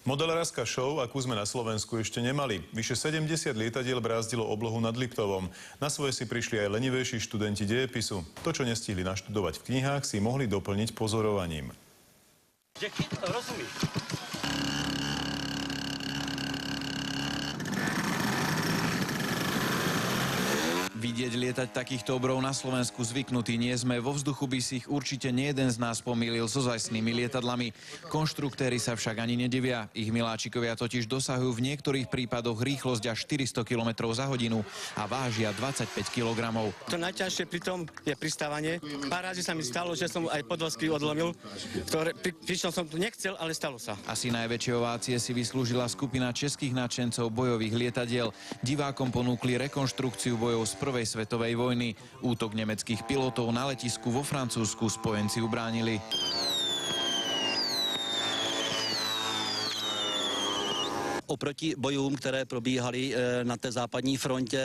Modelárska show, akú sme na Slovensku ešte nemali. Vyše 70 lietadiel brázdilo oblohu nad Liptovom. Na svoje si prišli aj lenivejší študenti dejepisu. To, čo nestihli naštudovať v knihách, si mohli doplniť pozorovaním. Vidieť lietať takýchto obrov na Slovensku zvyknutí nie sme. Vo vzduchu by si ich určite nejeden z nás pomýlil so zajstnými lietadlami. Konštruktéri sa však ani nedivia. Ich miláčikovia totiž dosahujú v niektorých prípadoch rýchlosť až 400 km za hodinu a vážia 25 kg. To najťažšie pri tom je pristávanie. Pár razy sa mi stalo, že som aj podvozky odlomil, pričom som to nechcel, ale stalo sa. Asi najväčšie ovácie si vyslúžila skupina českých nadšencov bojových lietadiel. Divákom ponúkli rekonštrukciu bojov z Prvej svetovej vojny. Útok nemeckých pilotov na letisku vo Francúzsku spojenci ubránili. Oproti bojům, které probíhaly na té západní frontě,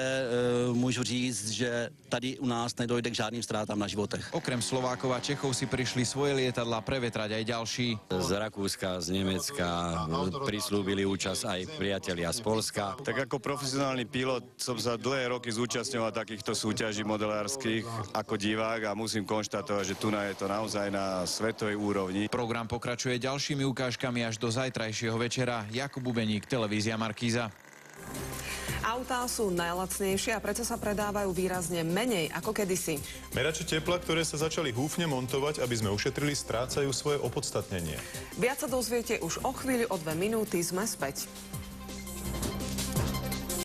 můžu říct, že tady u nás nedojde k žádným ztrátám na životech. Okrem Slovákov a Čechov si prišli svoje lietadlá prevetrať aj ďalší. Z Rakúska, z Nemecka prislúbili účasť aj priatelia z Polska. Tak ako profesionálny pilot som sa dlhé roky zúčastňoval takýchto súťaží modelárskych ako divák a musím konštatovať, že tu je to naozaj na svetovej úrovni. Program pokračuje ďalšími ukážkami až do zajtrajšieho večera. Jakub Bubeník, televízia Markíza. Autá sú najlacnejšie a preto sa predávajú výrazne menej ako kedysi. Merače tepla, ktoré sa začali húfne montovať, aby sme ušetrili, strácajú svoje opodstatnenie. Viac sa dozviete už o chvíľu, o 2 minúty sme späť.